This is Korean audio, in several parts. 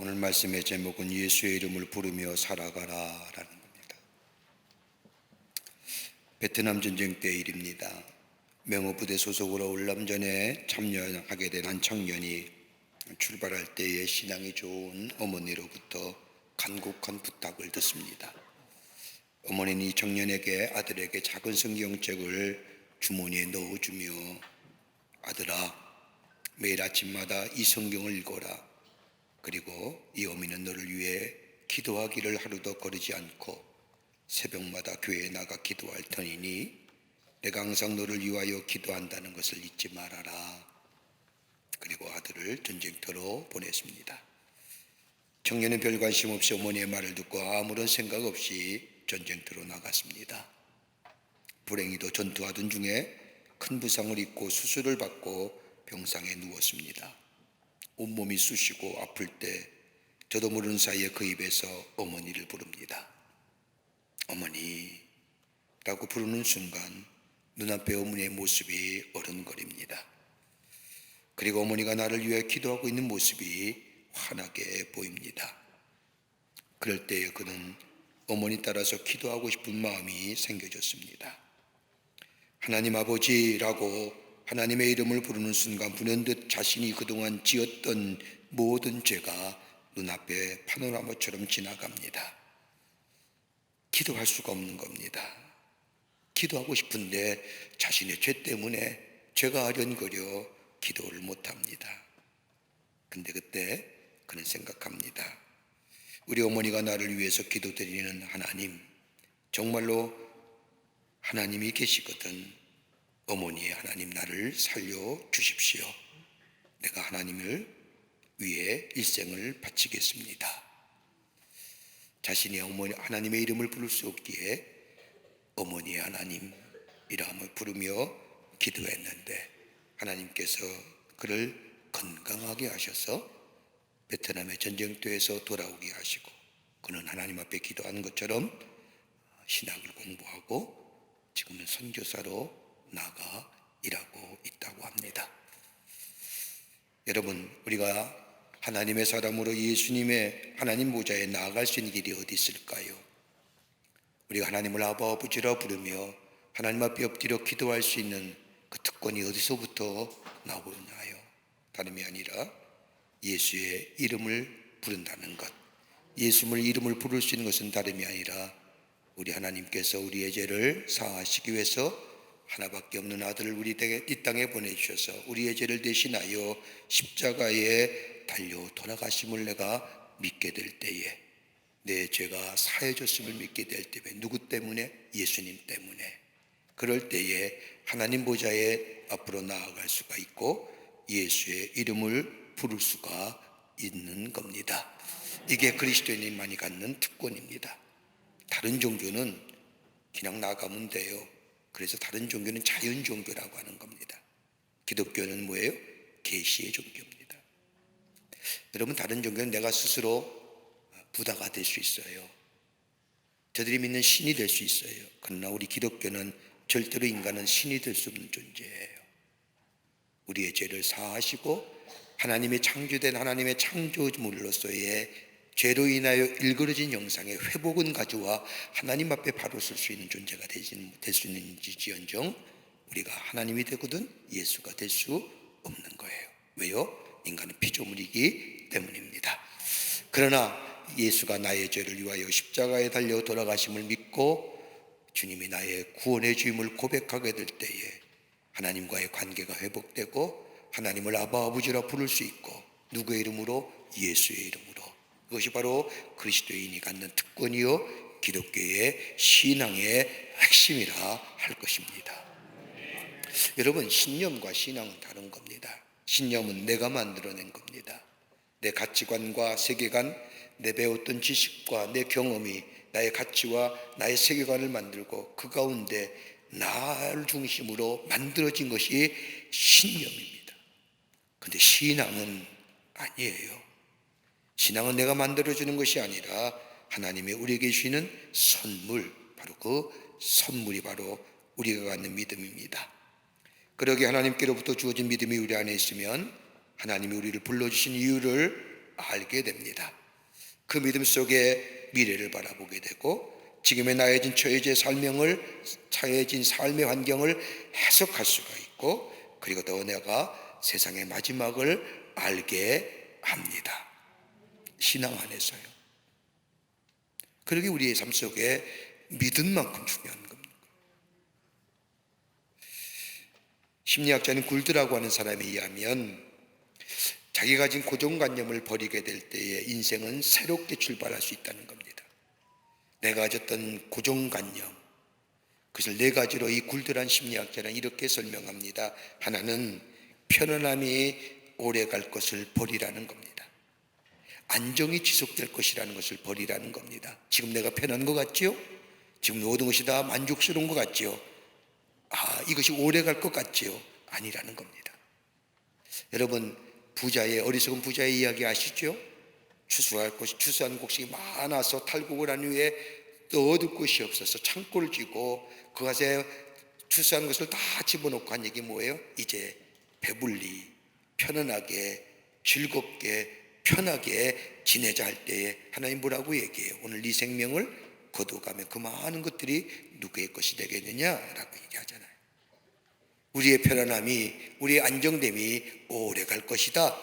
오늘 말씀의 제목은 예수의 이름을 부르며 살아가라 라는 겁니다. 베트남 전쟁 때 일입니다. 명호부대 소속으로 월남전에 참여하게 된 한 청년이 출발할 때에 신앙이 좋은 어머니로부터 간곡한 부탁을 듣습니다. 어머니는 이 청년에게 아들에게 작은 성경책을 주머니에 넣어주며 아들아, 매일 아침마다 이 성경을 읽어라. 그리고 이 어미는 너를 위해 기도하기를 하루도 거르지 않고 새벽마다 교회에 나가 기도할 터이니 내가 항상 너를 위하여 기도한다는 것을 잊지 말아라. 그리고 아들을 전쟁터로 보냈습니다. 청년은 별 관심 없이 어머니의 말을 듣고 아무런 생각 없이 전쟁터로 나갔습니다. 불행히도 전투하던 중에 큰 부상을 입고 수술을 받고 병상에 누웠습니다. 온몸이 쑤시고 아플 때 저도 모르는 사이에 그 입에서 어머니를 부릅니다. 어머니라고 부르는 순간 눈앞에 어머니의 모습이 어른거립니다. 그리고 어머니가 나를 위해 기도하고 있는 모습이 환하게 보입니다. 그럴 때에 그는 어머니 따라서 기도하고 싶은 마음이 생겨졌습니다. 하나님 아버지라고 하나님의 이름을 부르는 순간 불현듯 자신이 그동안 지었던 모든 죄가 눈앞에 파노라마처럼 지나갑니다. 기도할 수가 없는 겁니다. 기도하고 싶은데 자신의 죄 때문에 죄가 아련거려 기도를 못합니다. 근데 그때 그는 생각합니다. 우리 어머니가 나를 위해서 기도드리는 하나님, 정말로 하나님이 계시거든. 어머니의 하나님, 나를 살려주십시오. 내가 하나님을 위해 일생을 바치겠습니다. 자신이 어머니 하나님의 이름을 부를 수 없기에 어머니의 하나님이라며 부르며 기도했는데 하나님께서 그를 건강하게 하셔서 베트남의 전쟁터에서 돌아오게 하시고 그는 하나님 앞에 기도하는 것처럼 신학을 공부하고 지금은 선교사로 나가 일하고 있다고 합니다. 여러분, 우리가 하나님의 사람으로 예수님의 하나님 보좌에 나아갈 수 있는 길이 어디 있을까요? 우리가 하나님을 아버지라 부르며 하나님 앞에 엎드려 기도할 수 있는 그 특권이 어디서부터 나오나요? 다름이 아니라 예수의 이름을 부른다는 것. 예수의 이름을 부를 수 있는 것은 다름이 아니라 우리 하나님께서 우리의 죄를 사하시기 위해서 하나밖에 없는 아들을 우리 이 땅에 보내주셔서 우리의 죄를 대신하여 십자가에 달려 돌아가심을 내가 믿게 될 때에 내 죄가 사해졌음을 믿게 될 때에 누구 때문에? 예수님 때문에. 그럴 때에 하나님 보좌에 앞으로 나아갈 수가 있고 예수의 이름을 부를 수가 있는 겁니다. 이게 그리스도인만이 갖는 특권입니다. 다른 종교는 그냥 나가면 돼요. 그래서 다른 종교는 자연 종교라고 하는 겁니다. 기독교는 뭐예요? 계시의 종교입니다. 여러분, 다른 종교는 내가 스스로 부다가 될 수 있어요. 저들이 믿는 신이 될 수 있어요. 그러나 우리 기독교는 절대로 인간은 신이 될 수 없는 존재예요. 우리의 죄를 사하시고 하나님의 창조된 하나님의 창조물로서의 죄로 인하여 일그러진 영상의 회복은 가져와 하나님 앞에 바로 설 수 있는 존재가 될 수 있는지언정 우리가 하나님이 되거든 예수가 될 수 없는 거예요. 왜요? 인간은 피조물이기 때문입니다. 그러나 예수가 나의 죄를 위하여 십자가에 달려 돌아가심을 믿고 주님이 나의 구원의 주임을 고백하게 될 때에 하나님과의 관계가 회복되고 하나님을 아버지라 부를 수 있고 누구의 이름으로? 예수의 이름으로. 그것이 바로 그리스도인이 갖는 특권이요 기독교의 신앙의 핵심이라 할 것입니다. 여러분, 신념과 신앙은 다른 겁니다. 신념은 내가 만들어낸 겁니다. 내 가치관과 세계관, 내 배웠던 지식과 내 경험이 나의 가치와 나의 세계관을 만들고 그 가운데 나를 중심으로 만들어진 것이 신념입니다. 그런데 신앙은 아니에요. 신앙은 내가 만들어주는 것이 아니라 하나님의 우리에게 주시는 선물, 바로 그 선물이 바로 우리가 갖는 믿음입니다. 그러기에 하나님께로부터 주어진 믿음이 우리 안에 있으면 하나님이 우리를 불러주신 이유를 알게 됩니다. 그 믿음 속에 미래를 바라보게 되고 지금의 나해진 처해진 삶의 환경을 해석할 수가 있고, 그리고 또 내가 세상의 마지막을 알게 합니다. 신앙 안에서요. 그러게 우리의 삶 속에 믿음만큼 중요한 겁니다. 심리학자인 굴드라고 하는 사람에 의하면 자기가 가진 고정관념을 버리게 될 때에 인생은 새롭게 출발할 수 있다는 겁니다. 내가 가졌던 고정관념, 그것을 네 가지로 이 굴드란 심리학자는 이렇게 설명합니다. 하나는 편안함이 오래 갈 것을 버리라는 겁니다. 안정이 지속될 것이라는 것을 버리라는 겁니다. 지금 내가 편한 것 같지요? 지금 모든 것이 다 만족스러운 것 같지요? 이것이 오래 갈 것 같지요? 아니라는 겁니다. 여러분, 어리석은 부자의 이야기 아시죠? 추수한 곡식이 많아서 탈곡을 한 후에 또 얻을 곳이 없어서 창고를 쥐고 그것에 추수한 것을 다 집어넣고 한 얘기 뭐예요? 이제 배불리 편안하게 즐겁게 편하게 지내자 할 때에 하나님 뭐라고 얘기해요? 오늘 네 생명을 거두어가면 그 많은 것들이 누구의 것이 되겠느냐라고 얘기하잖아요. 우리의 편안함이, 우리의 안정됨이 오래 갈 것이다.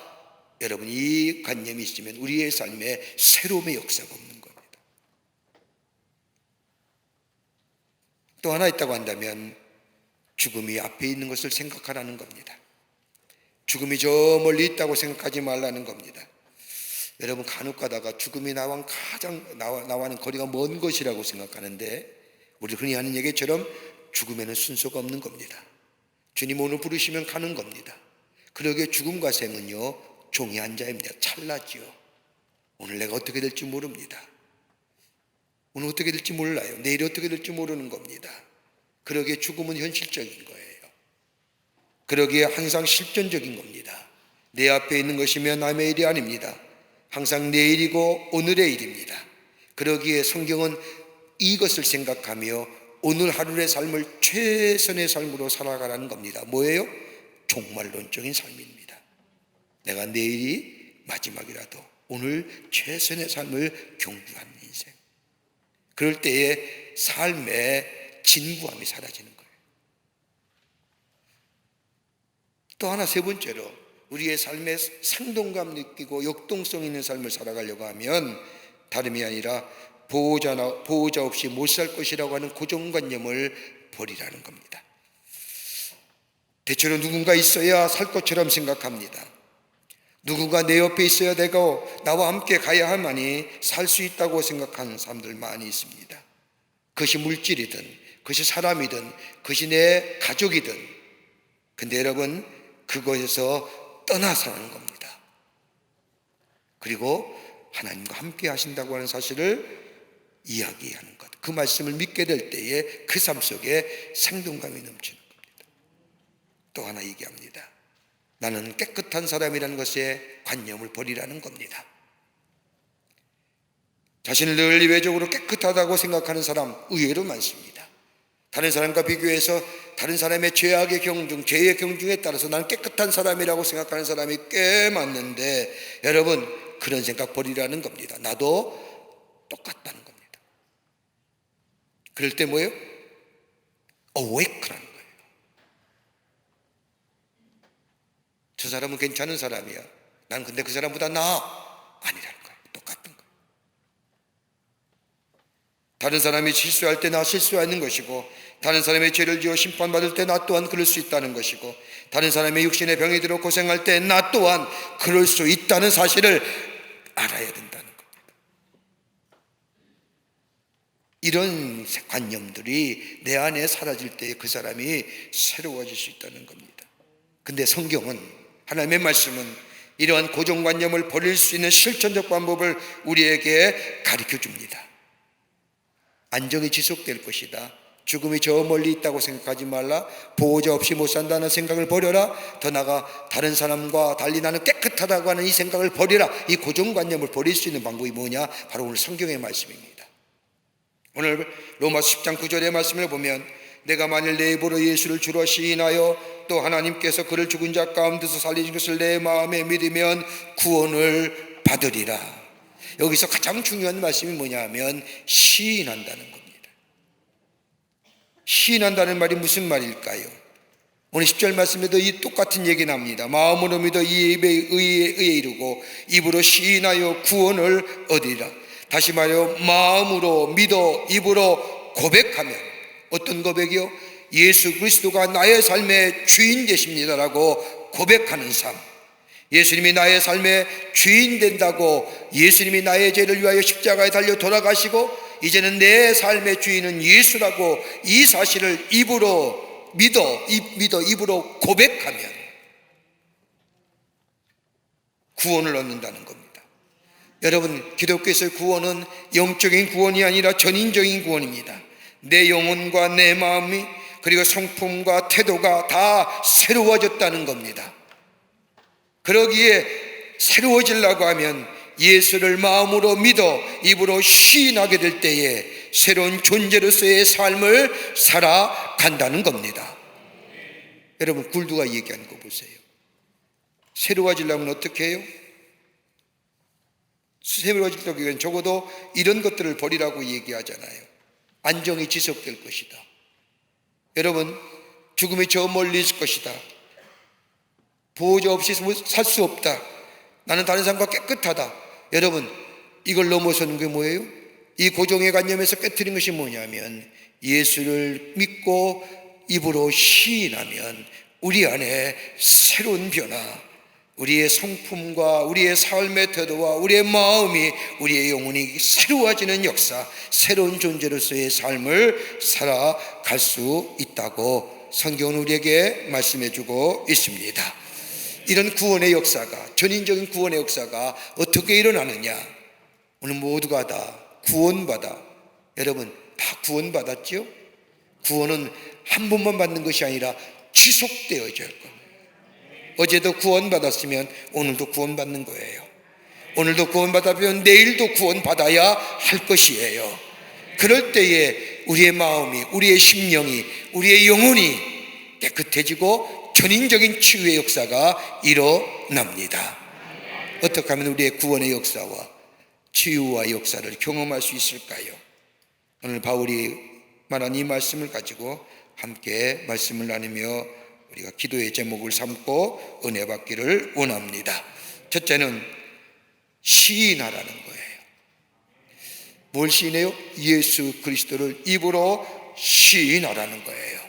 여러분, 이 관념이 있으면 우리의 삶에 새로움의 역사가 없는 겁니다. 또 하나 있다고 한다면 죽음이 앞에 있는 것을 생각하라는 겁니다. 죽음이 저 멀리 있다고 생각하지 말라는 겁니다. 여러분, 간혹 가다가 죽음이 나와는 거리가 먼 것이라고 생각하는데, 우리 흔히 하는 얘기처럼 죽음에는 순서가 없는 겁니다. 주님 오늘 부르시면 가는 겁니다. 그러기에 죽음과 생은요, 종이 한 자입니다. 찰나지요. 오늘 내가 어떻게 될지 모릅니다. 오늘 어떻게 될지 몰라요. 내일이 어떻게 될지 모르는 겁니다. 그러기에 죽음은 현실적인 거예요. 그러기에 항상 실존적인 겁니다. 내 앞에 있는 것이면 남의 일이 아닙니다. 항상 내일이고 오늘의 일입니다. 그러기에 성경은 이것을 생각하며 오늘 하루의 삶을 최선의 삶으로 살아가라는 겁니다. 뭐예요? 종말론적인 삶입니다. 내가 내일이 마지막이라도 오늘 최선의 삶을 경주하는 인생. 그럴 때에 삶의 진부함이 사라지는 거예요. 또 하나, 세 번째로 우리의 삶에 상동감 느끼고 역동성 있는 삶을 살아가려고 하면 다름이 아니라 보호자 없이 못 살 것이라고 하는 고정관념을 버리라는 겁니다. 대체로 누군가 있어야 살 것처럼 생각합니다. 누군가 내 옆에 있어야 되고 나와 함께 가야 할만이 살 수 있다고 생각하는 사람들 많이 있습니다. 그것이 물질이든 그것이 사람이든 그것이 내 가족이든, 근데 여러분, 그것에서 떠나서 하는 겁니다. 그리고 하나님과 함께 하신다고 하는 사실을 이야기하는 것, 그 말씀을 믿게 될 때에 그 삶 속에 생동감이 넘치는 겁니다. 또 하나 얘기합니다. 나는 깨끗한 사람이라는 것에 관념을 버리라는 겁니다. 자신을 늘 이외적으로 깨끗하다고 생각하는 사람 의외로 많습니다. 다른 사람과 비교해서 다른 사람의 죄의 경중에 따라서 나는 깨끗한 사람이라고 생각하는 사람이 꽤 많은데, 여러분, 그런 생각 버리라는 겁니다. 나도 똑같다는 겁니다. 그럴 때 뭐예요? awake라는 거예요. 저 사람은 괜찮은 사람이야. 난 근데 그 사람보다 나아. 아니라는 거예요. 똑같은 거예요. 다른 사람이 실수할 때 나 실수하는 것이고, 다른 사람의 죄를 지어 심판받을 때 나 또한 그럴 수 있다는 것이고, 다른 사람의 육신의 병이 들어 고생할 때 나 또한 그럴 수 있다는 사실을 알아야 된다는 겁니다. 이런 관념들이 내 안에 사라질 때 그 사람이 새로워질 수 있다는 겁니다. 근데 성경은, 하나님의 말씀은 이러한 고정관념을 버릴 수 있는 실천적 방법을 우리에게 가르쳐 줍니다. 안정이 지속될 것이다. 죽음이 저 멀리 있다고 생각하지 말라. 보호자 없이 못 산다는 생각을 버려라. 더 나아가 다른 사람과 달리 나는 깨끗하다고 하는 이 생각을 버리라. 이 고정관념을 버릴 수 있는 방법이 뭐냐? 바로 오늘 성경의 말씀입니다. 오늘 로마서 10장 9절의 말씀을 보면, 내가 만일 내 입으로 예수를 주로 시인하여 또 하나님께서 그를 죽은 자 가운데서 살리신 것을 내 마음에 믿으면 구원을 받으리라. 여기서 가장 중요한 말씀이 뭐냐면 시인한다는 겁니다. 시인한다는 말이 무슨 말일까요? 오늘 10절 말씀에도 이 똑같은 얘기 납니다. 마음으로 믿어 입에 의에 이르고 입으로 시인하여 구원을 얻으리라. 다시 말하여 마음으로 믿어 입으로 고백하면, 어떤 고백이요? 예수 그리스도가 나의 삶의 주인 되십니다라고 고백하는 삶. 예수님이 나의 삶의 주인 된다고, 예수님이 나의 죄를 위하여 십자가에 달려 돌아가시고 이제는 내 삶의 주인은 예수라고 이 사실을 입으로 믿어 입으로 고백하면 구원을 얻는다는 겁니다. 여러분, 기독교에서의 구원은 영적인 구원이 아니라 전인적인 구원입니다. 내 영혼과 내 마음이, 그리고 성품과 태도가 다 새로워졌다는 겁니다. 그러기에 새로워지려고 하면 예수를 마음으로 믿어 입으로 시인하게 될 때에 새로운 존재로서의 삶을 살아간다는 겁니다. 여러분, 굴두가 얘기한 거 보세요. 새로워지려면 어떻게 해요? 새로워지려고 하면 적어도 이런 것들을 버리라고 얘기하잖아요. 안정이 지속될 것이다. 여러분, 죽음이 저 멀리 있을 것이다. 보호자 없이 살 수 없다. 나는 다른 사람과 깨끗하다. 여러분, 이걸 넘어서는 게 뭐예요? 이 고정의 관념에서 깨트린 것이 뭐냐면 예수를 믿고 입으로 시인하면 우리 안에 새로운 변화, 우리의 성품과 우리의 삶의 태도와 우리의 마음이, 우리의 영혼이 새로워지는 역사, 새로운 존재로서의 삶을 살아갈 수 있다고 성경은 우리에게 말씀해 주고 있습니다. 이런 구원의 역사가, 전인적인 구원의 역사가 어떻게 일어나느냐? 오늘 모두가 다 구원받아, 여러분 다 구원받았죠? 구원은 한 번만 받는 것이 아니라 지속되어져야 할 겁니다. 어제도 구원받았으면 오늘도 구원받는 거예요. 오늘도 구원받았으면 내일도 구원받아야 할 것이에요. 그럴 때에 우리의 마음이, 우리의 심령이, 우리의 영혼이 깨끗해지고 전인적인 치유의 역사가 일어납니다. 어떻게 하면 우리의 구원의 역사와 치유와 역사를 경험할 수 있을까요? 오늘 바울이 말한 이 말씀을 가지고 함께 말씀을 나누며 우리가 기도의 제목을 삼고 은혜 받기를 원합니다. 첫째는 시인하라는 거예요. 뭘 시인해요? 예수 그리스도를 입으로 시인하라는 거예요.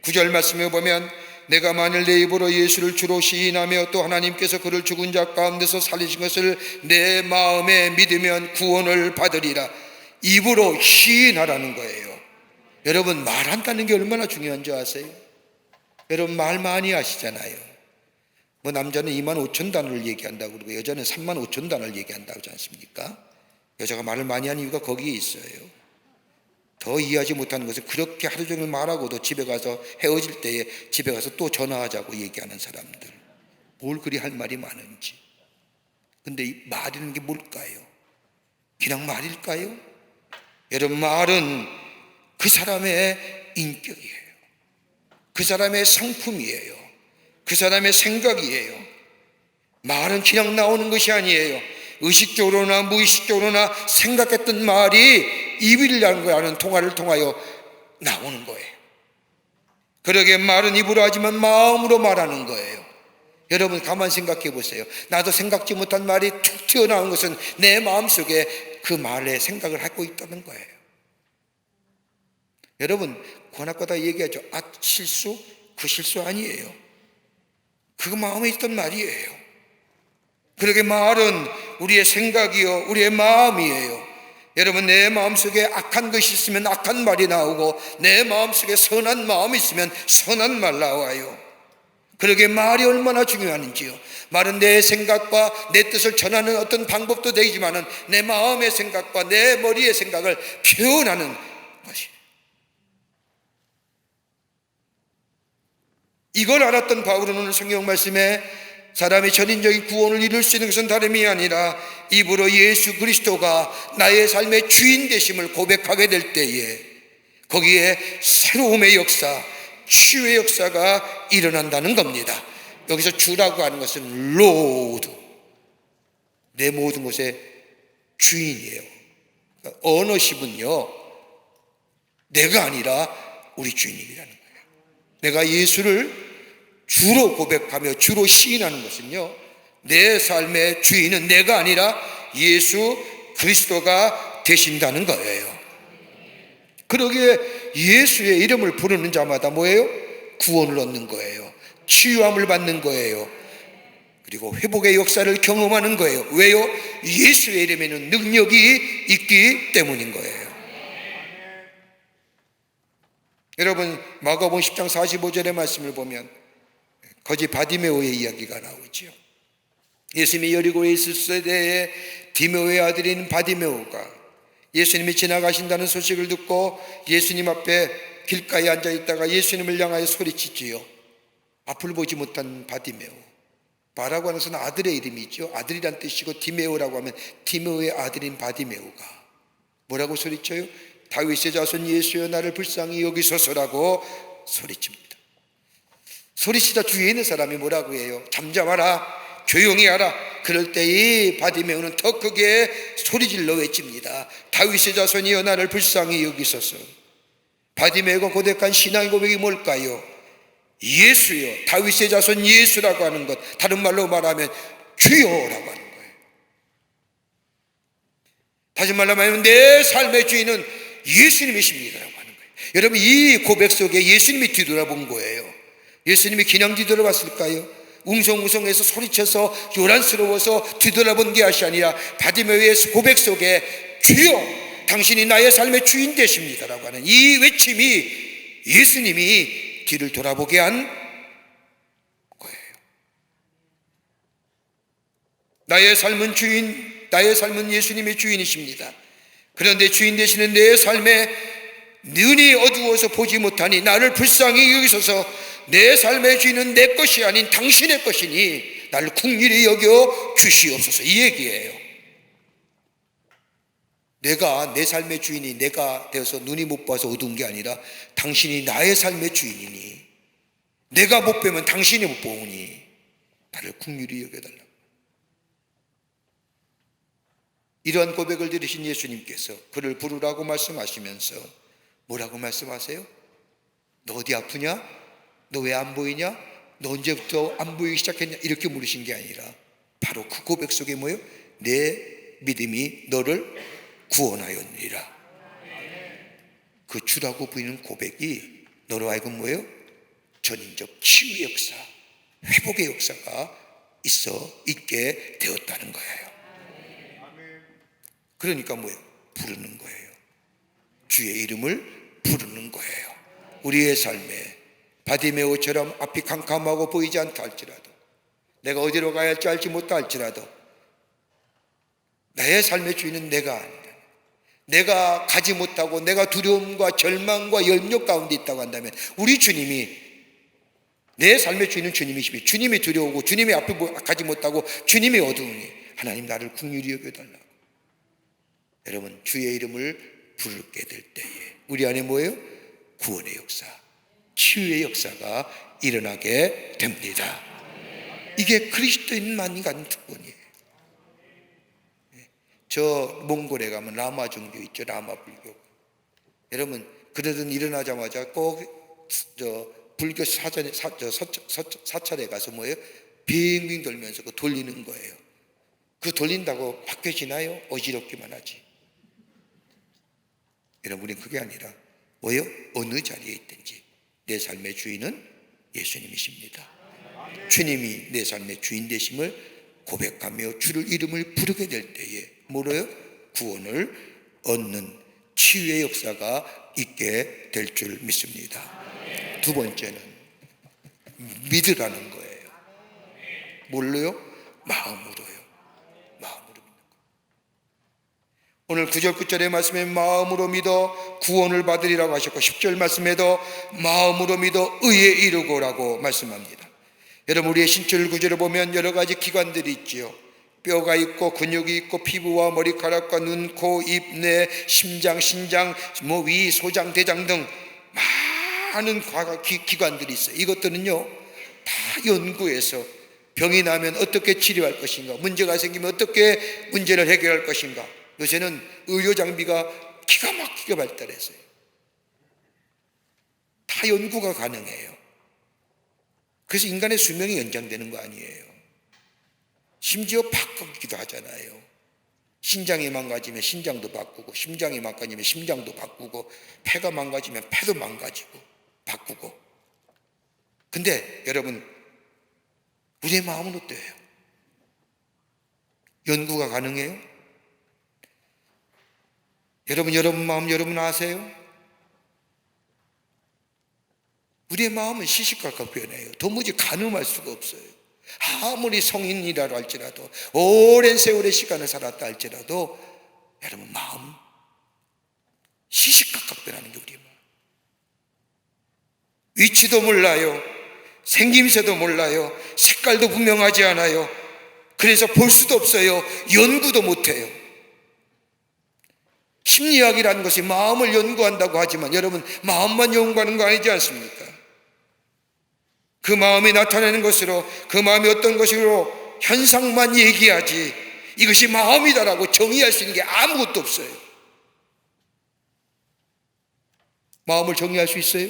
9절 말씀에 보면 내가 만일 내 입으로 예수를 주로 시인하며 또 하나님께서 그를 죽은 자 가운데서 살리신 것을 내 마음에 믿으면 구원을 받으리라. 입으로 시인하라는 거예요. 여러분, 말한다는 게 얼마나 중요한 줄 아세요? 여러분, 말 많이 하시잖아요. 뭐 남자는 25,000단어를 얘기한다고 그러고 여자는 35,000단어를 얘기한다고 하지 않습니까? 여자가 말을 많이 하는 이유가 거기에 있어요. 더 이해하지 못하는 것은 그렇게 하루 종일 말하고도 집에 가서 헤어질 때에 집에 가서 또 전화하자고 얘기하는 사람들. 뭘 그리 할 말이 많은지. 근데 이 말이라는 게 뭘까요? 그냥 말일까요? 여러분, 말은 그 사람의 인격이에요. 그 사람의 성품이에요. 그 사람의 생각이에요. 말은 그냥 나오는 것이 아니에요. 의식적으로나 무의식적으로나 생각했던 말이 입이라는 거라는 통화를 통하여 나오는 거예요. 그러게 말은 입으로 하지만 마음으로 말하는 거예요. 여러분, 가만 생각해 보세요. 나도 생각지 못한 말이 툭 튀어나온 것은 내 마음속에 그 말에 생각을 하고 있다는 거예요. 여러분, 고나고다 얘기하죠. 아, 실수? 그 실수 아니에요. 그거 마음에 있던 말이에요. 그러게 말은 우리의 생각이요, 우리의 마음이에요. 여러분, 내 마음속에 악한 것이 있으면 악한 말이 나오고 내 마음속에 선한 마음이 있으면 선한 말 나와요. 그러게 말이 얼마나 중요한지요. 말은 내 생각과 내 뜻을 전하는 어떤 방법도 되지만은 내 마음의 생각과 내 머리의 생각을 표현하는 것이, 이걸 알았던 바울은 오늘 성경 말씀에 사람이 전인적인 구원을 이룰 수 있는 것은 다름이 아니라 입으로 예수 그리스도가 나의 삶의 주인 되심을 고백하게 될 때에 거기에 새로움의 역사, 치유의 역사가 일어난다는 겁니다. 여기서 주라고 하는 것은 로드, 내 모든 것의 주인이에요. 오너십은요, 내가 아니라 우리 주인이라는 거예요. 내가 예수를 주로 고백하며 주로 시인하는 것은요, 내 삶의 주인은 내가 아니라 예수 그리스도가 되신다는 거예요. 그러기에 예수의 이름을 부르는 자마다 뭐예요? 구원을 얻는 거예요. 치유함을 받는 거예요. 그리고 회복의 역사를 경험하는 거예요. 왜요? 예수의 이름에는 능력이 있기 때문인 거예요. 여러분, 마가복음 10장 45절의 말씀을 보면 거지 바디메오의 이야기가 나오죠. 예수님이 여리고에 있을 때에 디메오의 아들인 바디메오가 예수님이 지나가신다는 소식을 듣고 예수님 앞에 길가에 앉아 있다가 예수님을 향하여 소리치지요. 앞을 보지 못한 바디메오. 바라고 하는 것은 아들의 이름이죠. 아들이란 뜻이고, 디메오라고 하면 디메오의 아들인 바디메오가 뭐라고 소리쳐요? 다윗의 자손 예수여 나를 불쌍히 여기소서라고 소리칩니다. 소리치자 주위에 있는 사람이 뭐라고 해요? 잠잠하라, 조용히 하라. 그럴 때 이 바디메오는 더 크게 소리질러 외칩니다. 다윗의 자손이여 나를 불쌍히 여기소서. 바디메오가 고백한 신앙의 고백이 뭘까요? 예수요, 다윗의 자손 예수라고 하는 것, 다른 말로 말하면 주여라고 하는 거예요. 다시 말로 말하면 내 삶의 주인은 예수님이십니다라고 하는 거예요. 여러분, 이 고백 속에 예수님이 뒤돌아본 거예요. 예수님이 그냥 뒤돌아봤을까요? 웅성웅성해서 소리쳐서 요란스러워서 뒤돌아본 게 아니라 바디메오의 고백 속에 주여 당신이 나의 삶의 주인 되십니다라고 하는 이 외침이 예수님이 뒤를 돌아보게 한 거예요. 나의 삶은 주인, 나의 삶은 예수님의 주인이십니다. 그런데 주인 되시는 내 삶에 눈이 어두워서 보지 못하니 나를 불쌍히 여기소서. 내 삶의 주인은 내 것이 아닌 당신의 것이니 나를 긍휼히 여겨 주시옵소서. 이 얘기예요. 내가 내 삶의 주인이 내가 되어서 눈이 못 봐서 어두운 게 아니라 당신이 나의 삶의 주인이니 내가 못 보면 당신이 못 보니 나를 긍휼히 여겨달라고. 이러한 고백을 들으신 예수님께서 그를 부르라고 말씀하시면서 뭐라고 말씀하세요? 너 어디 아프냐? 너 왜 안 보이냐? 너 언제부터 안 보이기 시작했냐? 이렇게 물으신 게 아니라 바로 그 고백 속에 뭐예요? 내 믿음이 너를 구원하였느니라. 그 주라고 부르는 고백이 너로 하여금 뭐예요? 전인적 치유의 역사, 회복의 역사가 있게 되었다는 거예요. 그러니까 뭐예요? 부르는 거예요. 주의 이름을 부르는 거예요. 우리의 삶에 바디메오처럼 앞이 캄캄하고 보이지 않다 할지라도, 내가 어디로 가야 할지 알지 못하 할지라도 나의 삶의 주인은 내가 아니다. 내가 가지 못하고 내가 두려움과 절망과 염려 가운데 있다고 한다면 우리 주님이, 내 삶의 주인은 주님이시며 주님이 두려우고 주님이 앞에 가지 못하고 주님이 어두우니 하나님 나를 긍휼히 여겨달라고. 여러분, 주의 이름을 부르게 될 때에 우리 안에 뭐예요? 구원의 역사, 치유의 역사가 일어나게 됩니다. 이게 그리스도인만이 가진 특권이에요. 저 몽골에 가면 라마 종교 있죠. 라마 불교. 여러분, 그러던 일어나자마자 꼭 저 불교 사찰에 가서 뭐예요? 빙빙 돌면서 그 돌리는 거예요. 그 돌린다고 바뀌어지나요? 어지럽기만 하지. 여러분, 우리는 그게 아니라 뭐예요? 어느 자리에 있든지 내 삶의 주인은 예수님이십니다. 주님이 내 삶의 주인 되심을 고백하며 주를 이름을 부르게 될 때에 뭐래요? 구원을 얻는 치유의 역사가 있게 될 줄 믿습니다. 두 번째는 믿으라는 거예요. 뭘로요? 마음으로요. 마음으로 믿는 거. 오늘 9절 9절의 말씀에 마음으로 믿어 구원을 받으리라고 하셨고 10절 말씀에도 마음으로 믿어 의에 이르고라고 말씀합니다. 여러분, 우리의 신체 구조를 보면 여러 가지 기관들이 있지요. 뼈가 있고 근육이 있고 피부와 머리카락과 눈, 코, 입, 뇌, 심장, 신장, 위, 소장, 대장 등 많은 기관들이 있어요. 이것들은요 다 연구해서 병이 나면 어떻게 치료할 것인가, 문제가 생기면 어떻게 문제를 해결할 것인가. 요새는 의료 장비가 기가 막히게 발달했어요. 다 연구가 가능해요. 그래서 인간의 수명이 연장되는 거 아니에요. 심지어 바꾸기도 하잖아요. 신장이 망가지면 신장도 바꾸고, 심장이 망가지면 심장도 바꾸고, 폐가 망가지면 폐도 망가지고 바꾸고. 근데 여러분, 우리의 마음은 어때요? 연구가 가능해요? 여러분 마음 여러분 아세요? 우리의 마음은 시시각각 변해요. 도무지 가늠할 수가 없어요. 아무리 성인이라 할지라도, 오랜 세월의 시간을 살았다 할지라도 여러분 마음 시시각각 변하는 게 우리의 마음. 위치도 몰라요. 생김새도 몰라요. 색깔도 분명하지 않아요. 그래서 볼 수도 없어요. 연구도 못해요. 심리학이라는 것이 마음을 연구한다고 하지만 여러분, 마음만 연구하는 거 아니지 않습니까? 그 마음이 나타내는 것으로, 그 마음이 어떤 것으로 현상만 얘기하지, 이것이 마음이다라고 정의할 수 있는 게 아무것도 없어요. 마음을 정의할 수 있어요?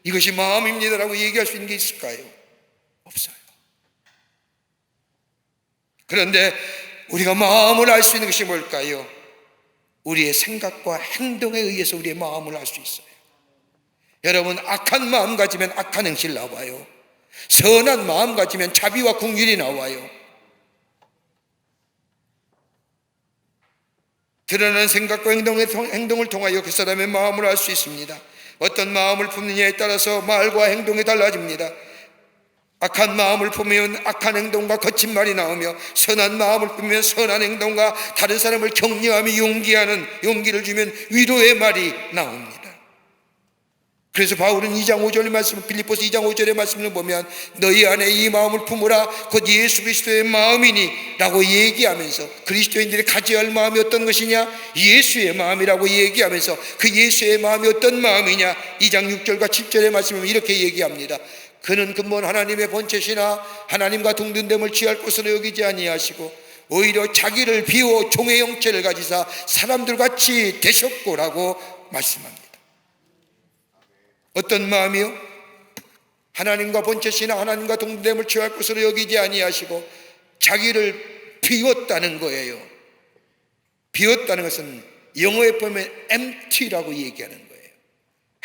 이것이 마음입니다라고 얘기할 수 있는 게 있을까요? 없어요. 그런데 우리가 마음을 알 수 있는 것이 뭘까요? 우리의 생각과 행동에 의해서 우리의 마음을 알 수 있어요. 여러분, 악한 마음 가지면 악한 행실 나와요. 선한 마음 가지면 자비와 긍휼이 나와요. 드러나는 생각과 행동을 통하여 그 사람의 마음을 알 수 있습니다. 어떤 마음을 품느냐에 따라서 말과 행동이 달라집니다. 악한 마음을 품으면 악한 행동과 거친 말이 나오며, 선한 마음을 품으면 선한 행동과 다른 사람을 격려하며 용기를 주면 위로의 말이 나옵니다. 그래서 바울은 2장 5절의 말씀, 빌립보서 2장 5절의 말씀을 보면 너희 안에 이 마음을 품으라 곧 예수 그리스도의 마음이니 라고 얘기하면서, 그리스도인들이 가져야 할 마음이 어떤 것이냐? 예수의 마음이라고 얘기하면서 그 예수의 마음이 어떤 마음이냐? 2장 6절과 7절의 말씀을 이렇게 얘기합니다. 그는 근본 하나님의 본체시나 하나님과 동등됨을 취할 것으로 여기지 아니하시고 오히려 자기를 비워 종의 형체를 가지사 사람들같이 되셨고라고 말씀합니다. 어떤 마음이요? 하나님과 본체시나 하나님과 동등됨을 취할 것으로 여기지 아니하시고 자기를 비웠다는 거예요. 비웠다는 것은 영어에 보면 empty라고 얘기하는 거예요.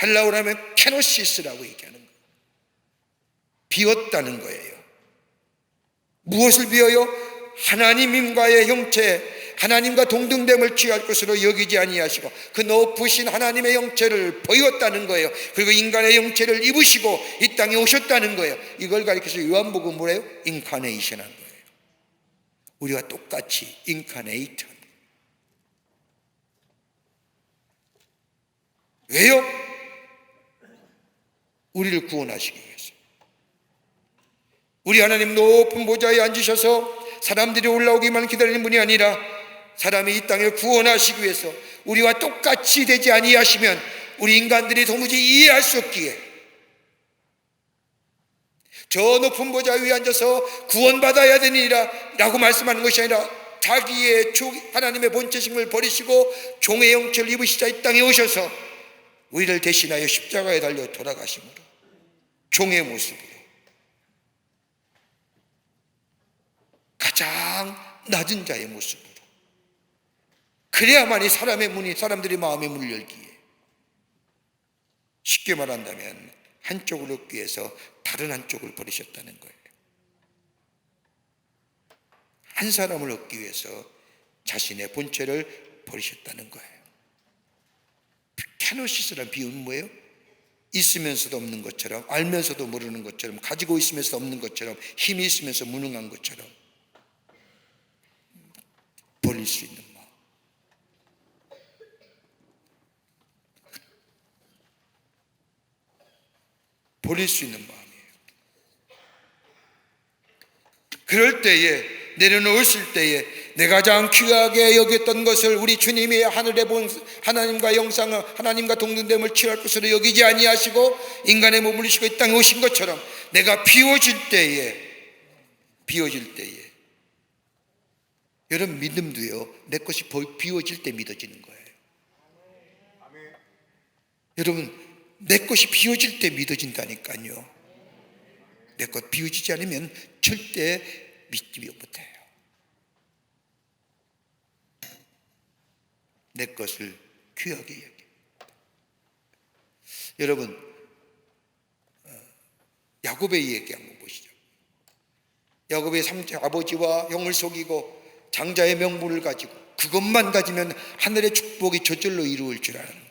헬라어로 하면 케노시스라고 얘기하는 거예요. 비웠다는 거예요. 무엇을 비워요? 하나님과의 형체, 하나님과 동등됨을 취할 것으로 여기지 아니하시고 그 높으신 하나님의 형체를 보였다는 거예요. 그리고 인간의 형체를 입으시고 이 땅에 오셨다는 거예요. 이걸 가리켜서 요한복음 뭐래요? 인카네이션 한 거예요. 우리와 똑같이 인카네이트. 왜요? 우리를 구원하시기 위해서. 우리 하나님 높은 보좌에 앉으셔서 사람들이 올라오기만 기다리는 분이 아니라 사람이 이 땅을 구원하시기 위해서 우리와 똑같이 되지 아니하시면 우리 인간들이 도무지 이해할 수 없기에 저 높은 보좌 위에 앉아서 구원받아야 되니라 라고 말씀하는 것이 아니라 자기의 하나님의 본체심을 버리시고 종의 형체를 입으시자 이 땅에 오셔서 우리를 대신하여 십자가에 달려 돌아가심으로 종의 모습으로 가장 낮은 자의 모습으로, 그래야만이 사람들이 마음의 문을 열기에, 쉽게 말한다면 한쪽을 얻기 위해서 다른 한쪽을 버리셨다는 거예요. 한 사람을 얻기 위해서 자신의 본체를 버리셨다는 거예요. 케노시스란 비유는 뭐예요? 있으면서도 없는 것처럼, 알면서도 모르는 것처럼, 가지고 있으면서 없는 것처럼, 힘이 있으면서 무능한 것처럼 버릴 수 있는 마음. 버릴 수 있는 마음이에요. 그럴 때에, 내려놓으실 때에 내가 가장 귀하게 여겼던 것을 우리 주님이 하늘에 본 하나님과 영상을, 하나님과 동등됨을 취할 것으로 여기지 아니하시고 인간의 몸을 입으시고 이 땅에 오신 것처럼 내가 비워질 때에 비워질 때에, 여러분 믿음도요, 내 것이 비워질 때 믿어지는 거예요. 여러분 내 것이 비워질 때 믿어진다니까요. 내 것 비워지지 않으면 절대 믿지 못해요. 내 것을 귀하게 여깁니다. 여러분 야곱의 얘기 한번 보시죠. 야곱의 아버지와 형을 속이고 장자의 명분을 가지고 그것만 가지면 하늘의 축복이 저절로 이루어질 줄 아는 거예요.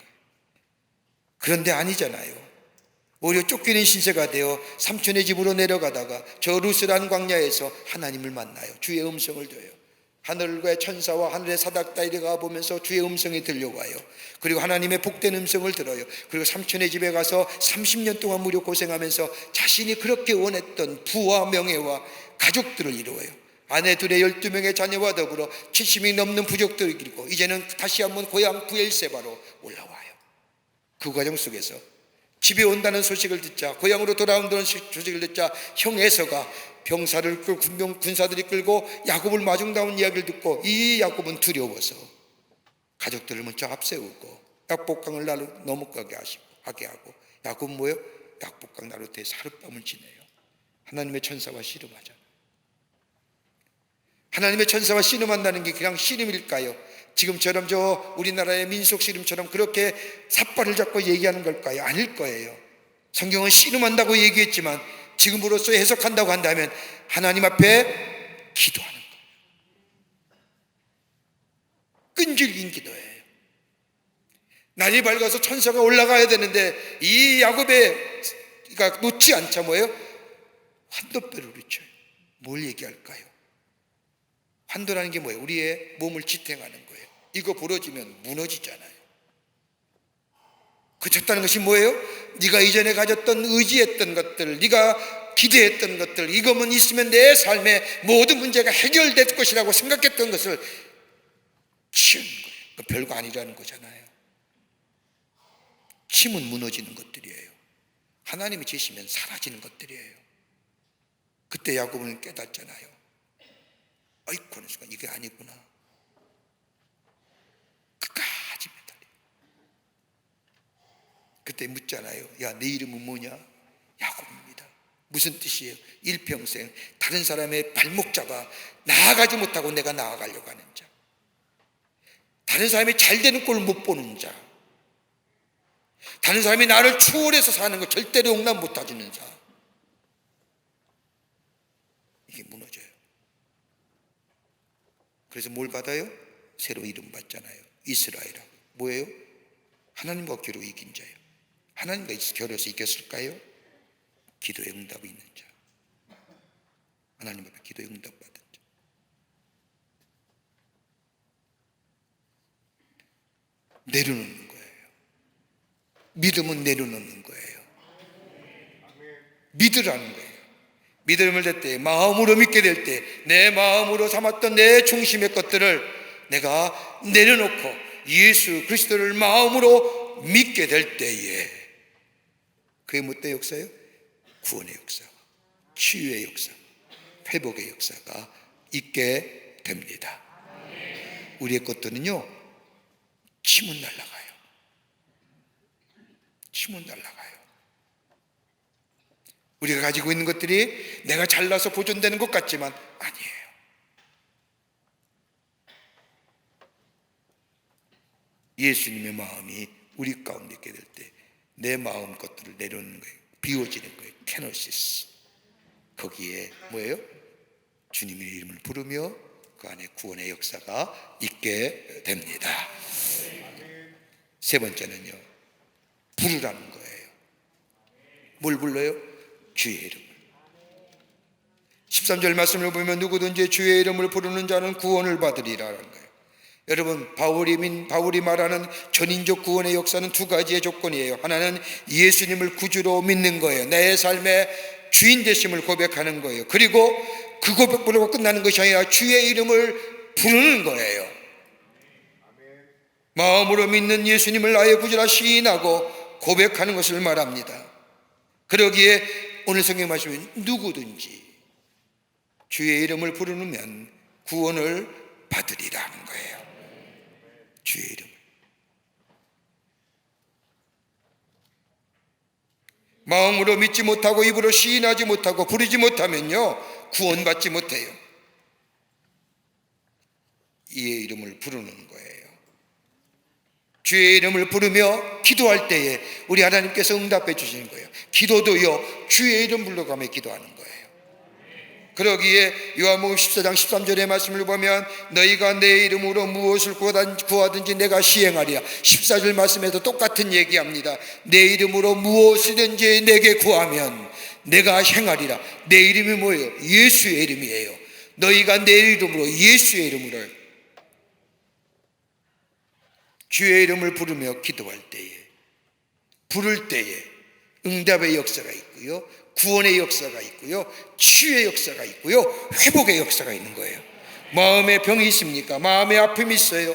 그런데 아니잖아요. 오히려 쫓기는 신세가 되어 삼촌의 집으로 내려가다가 저 루스란 광야에서 하나님을 만나요. 주의 음성을 들어요. 하늘의 천사와 하늘의 사닥 따위를 가보면서 주의 음성이 들려와요. 그리고 하나님의 복된 음성을 들어요. 그리고 삼촌의 집에 가서 30년 동안 무려 고생하면서 자신이 그렇게 원했던 부와 명예와 가족들을 이루어요. 아내 둘의 12명의 자녀와 더불어 70이 넘는 부족들을 이루고 이제는 다시 한번 고향 부엘세바로 올라와요. 그 과정 속에서 집에 온다는 소식을 듣자, 고향으로 돌아온다는 소식을 듣자 형 에서가 병사를 끌고 군사들이 끌고 야곱을 마중나온 이야기를 듣고 이 야곱은 두려워서 가족들을 먼저 앞세우고 약복강을 나로 넘어가게 하게 하고, 야곱은 뭐예요? 약복강 나루터에서 하룻밤을 지내요. 하나님의 천사와 씨름하잖아요. 하나님의 천사와 씨름한다는 게 그냥 씨름일까요? 지금처럼 저 우리나라의 민속 씨름처럼 그렇게 삿발을 잡고 얘기하는 걸까요? 아닐 거예요. 성경은 씨름한다고 얘기했지만 지금으로서 해석한다고 한다면 하나님 앞에 기도하는 거예요. 끈질긴 기도예요. 날이 밝아서 천사가 올라가야 되는데 이 야곱이가 놓지 않자 뭐예요? 환도뼈를 부딪혀요. 뭘 얘기할까요? 환도라는 게 뭐예요? 우리의 몸을 지탱하는 거예요. 이거 부러지면 무너지잖아요. 그쳤다는 것이 뭐예요? 네가 이전에 가졌던 의지했던 것들, 네가 기대했던 것들, 이것만 있으면 내 삶의 모든 문제가 해결될 것이라고 생각했던 것을 치우는 거예요. 별거 아니라는 거잖아요. 치면 무너지는 것들이에요. 하나님이 지시면 사라지는 것들이에요. 그때 야곱은 깨닫잖아요. 아이고, 하는 순간 이게 아니구나. 끝까지 매달려. 그때 묻잖아요. 야, 내 이름은 뭐냐? 야곱입니다. 무슨 뜻이에요? 일평생 다른 사람의 발목 잡아 나아가지 못하고 내가 나아가려고 하는 자, 다른 사람이 잘 되는 꼴을 못 보는 자, 다른 사람이 나를 추월해서 사는 거 절대로 용납 못 해주는 자, 이게 무너져요. 그래서 뭘 받아요? 새로 이름 받잖아요. 이스라엘이라고. 뭐예요? 하나님과 겨루 이긴 자예요. 하나님과 겨루어서 이겼을까요? 기도의 응답이 있는 자, 하나님 앞에 기도의 응답 받은 자. 내려놓는 거예요. 믿음은 내려놓는 거예요. 믿으라는 거예요. 믿음을 될 때, 마음으로 믿게 될 때, 내 마음으로 삼았던 내 중심의 것들을 내가 내려놓고 예수 그리스도를 마음으로 믿게 될 때에, 그게 무엇의 역사예요? 구원의 역사, 치유의 역사, 회복의 역사가 있게 됩니다. 우리의 것들은요, 치면 날아가요. 치면 날아가요. 우리가 가지고 있는 것들이 내가 잘나서 보존되는 것 같지만 아니에요. 예수님의 마음이 우리 가운데 있게 될 때 내 마음 것들을 내려놓는 거예요. 비워지는 거예요. 케노시스. 거기에 뭐예요? 주님의 이름을 부르며 그 안에 구원의 역사가 있게 됩니다. 세 번째는요, 부르라는 거예요. 뭘 불러요? 주의 이름을. 13절 말씀을 보면 누구든지 주의 이름을 부르는 자는 구원을 받으리라는 거예요. 여러분, 바울이 말하는 전인적 구원의 역사는 두 가지의 조건이에요. 하나는 예수님을 구주로 믿는 거예요. 내 삶의 주인 되심을 고백하는 거예요. 그리고 그 고백으로 끝나는 것이 아니라 주의 이름을 부르는 거예요. 마음으로 믿는 예수님을 나의 구주라 시인하고 고백하는 것을 말합니다. 그러기에 오늘 성경 말씀은 누구든지, 주의 이름을 부르면 구원을 받으리라는 거예요. 주의 이름을. 마음으로 믿지 못하고 입으로 시인하지 못하고 부르지 못하면요, 구원받지 못해요. 이의 이름을 부르는 거예요. 주의 이름을 부르며 기도할 때에 우리 하나님께서 응답해 주시는 거예요. 기도도요, 주의 이름 불러가며 기도하는 거예요. 그러기에 요한복음 14장 13절의 말씀을 보면 너희가 내 이름으로 무엇을 구하든지 내가 시행하리라. 14절 말씀에도 똑같은 얘기합니다. 내 이름으로 무엇이든지 내게 구하면 내가 행하리라. 내 이름이 뭐예요? 예수의 이름이에요. 너희가 내 이름으로, 예수의 이름으로, 주의 이름을 부르며 기도할 때에, 부를 때에 응답의 역사가 있고요, 구원의 역사가 있고요, 치유의 역사가 있고요, 회복의 역사가 있는 거예요. 마음에 병이 있습니까? 마음에 아픔이 있어요?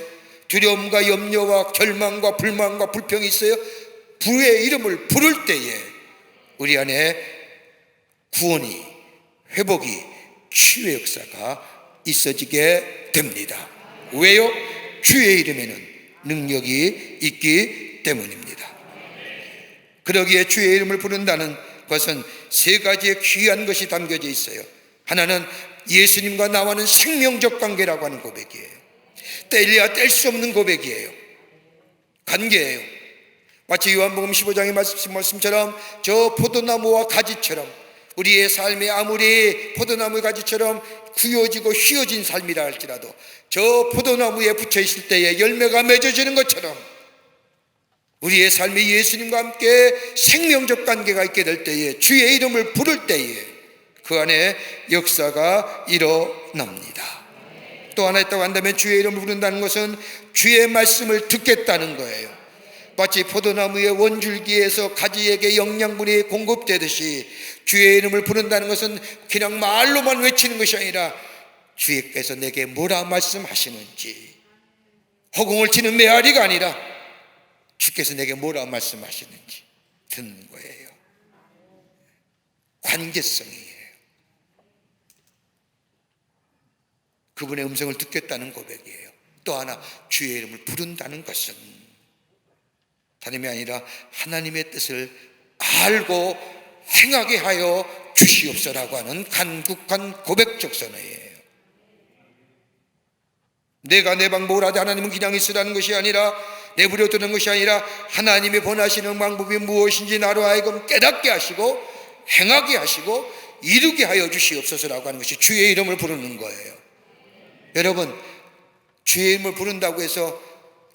두려움과 염려와 절망과 불만과 불평이 있어요? 주의 이름을 부를 때에 우리 안에 구원이, 회복이, 치유의 역사가 있어지게 됩니다. 왜요? 주의 이름에는 능력이 있기 때문입니다. 그러기에 주의 이름을 부른다는 것은 세 가지의 귀한 것이 담겨져 있어요. 하나는 예수님과 나와는 생명적 관계라고 하는 고백이에요. 뗄래야 뗄 수 없는 고백이에요. 관계예요. 마치 요한복음 15장의 말씀처럼 저 포도나무와 가지처럼 우리의 삶에 아무리 포도나무 가지처럼 구워지고 휘어진 삶이라 할지라도 저 포도나무에 붙여 있을 때에 열매가 맺어지는 것처럼 우리의 삶에 예수님과 함께 생명적 관계가 있게 될 때에, 주의 이름을 부를 때에 그 안에 역사가 일어납니다. 또 하나 있다고 한다면 주의 이름을 부른다는 것은 주의 말씀을 듣겠다는 거예요. 마치 포도나무의 원줄기에서 가지에게 영양분이 공급되듯이 주의 이름을 부른다는 것은 그냥 말로만 외치는 것이 아니라 주께서 내게 뭐라 말씀하시는지, 허공을 치는 메아리가 아니라 주께서 내게 뭐라 말씀하시는지 듣는 거예요. 관계성이에요. 그분의 음성을 듣겠다는 고백이에요. 또 하나, 주의 이름을 부른다는 것은 다름이 아니라 하나님의 뜻을 알고 행하게 하여 주시옵소라고 하는 간곡한 고백적 선언이에요. 내가 내 방법을 하되 하나님은 그냥 있으라는 것이 아니라, 내버려 두는 것이 아니라 하나님이 원하시는 방법이 무엇인지 나로 하여금 깨닫게 하시고 행하게 하시고 이루게 하여 주시옵소서라고 하는 것이 주의 이름을 부르는 거예요. 여러분, 주의 이름을 부른다고 해서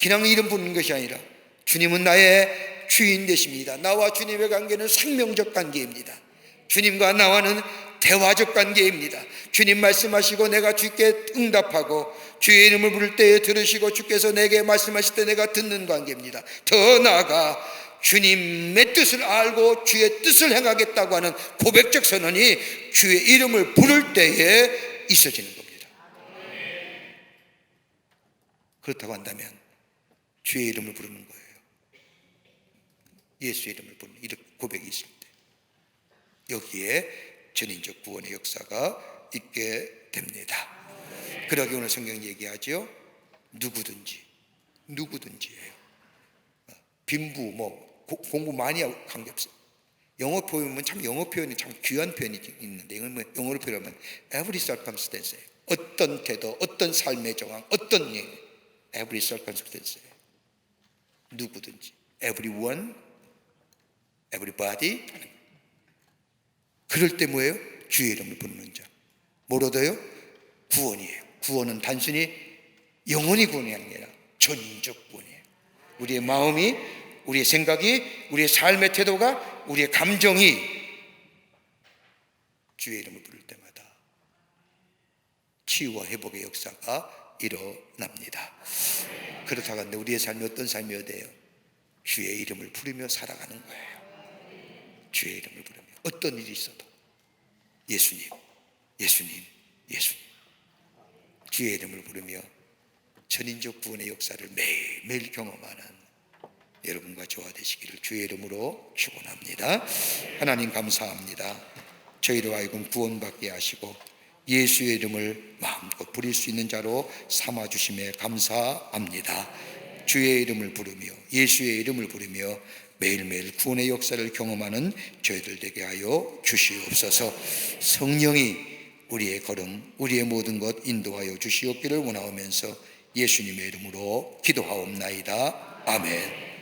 그냥 이름 부르는 것이 아니라 주님은 나의 주인 되십니다. 나와 주님의 관계는 생명적 관계입니다. 주님과 나와는 대화적 관계입니다. 주님 말씀하시고 내가 주께 응답하고 주의 이름을 부를 때에 들으시고 주께서 내게 말씀하실 때 내가 듣는 관계입니다. 더 나아가 주님의 뜻을 알고 주의 뜻을 행하겠다고 하는 고백적 선언이 주의 이름을 부를 때에 있어지는 겁니다. 그렇다고 한다면 주의 이름을 부르는 거예요. 예수의 이름을 부르는 이런 고백이 있을 때 여기에 전인적 구원의 역사가 있게 됩니다. 그러기 오늘 성경 얘기하죠. 누구든지예요. 빈부 공부 많이 하고 관계없어요. 영어 표현은 참, 영어 표현이 참 귀한 표현이 있는데 이건 영어로 표현하면 every circumstance예요. 어떤 태도, 어떤 삶의 정황, 어떤 일, every circumstance예요. 누구든지, everyone, everybody. 그럴 때 뭐예요? 주의 이름을 부르는 자. 뭘 얻어요? 구원이에요. 구원은 단순히 영혼이 구원이 아니라 전적 구원이에요. 우리의 마음이, 우리의 생각이, 우리의 삶의 태도가, 우리의 감정이 주의 이름을 부를 때마다 치유와 회복의 역사가 일어납니다. 그렇다고 하는데 우리의 삶이 어떤 삶이어야 돼요? 주의 이름을 부르며 살아가는 거예요. 주의 이름을 부르며 어떤 일이 있어도 예수님, 예수님, 예수님, 주의 이름을 부르며 전인적 구원의 역사를 매일매일 경험하는 여러분과 저와 되시기를 주의 이름으로 축원합니다. 하나님 감사합니다. 저희로 하여금 구원받게 하시고 예수의 이름을 마음껏 부릴 수 있는 자로 삼아주심에 감사합니다. 주의 이름을 부르며 예수의 이름을 부르며 매일매일 구원의 역사를 경험하는 저희들 되게 하여 주시옵소서. 성령이 우리의 걸음, 우리의 모든 것 인도하여 주시옵기를 원하오면서 예수님의 이름으로 기도하옵나이다. 아멘.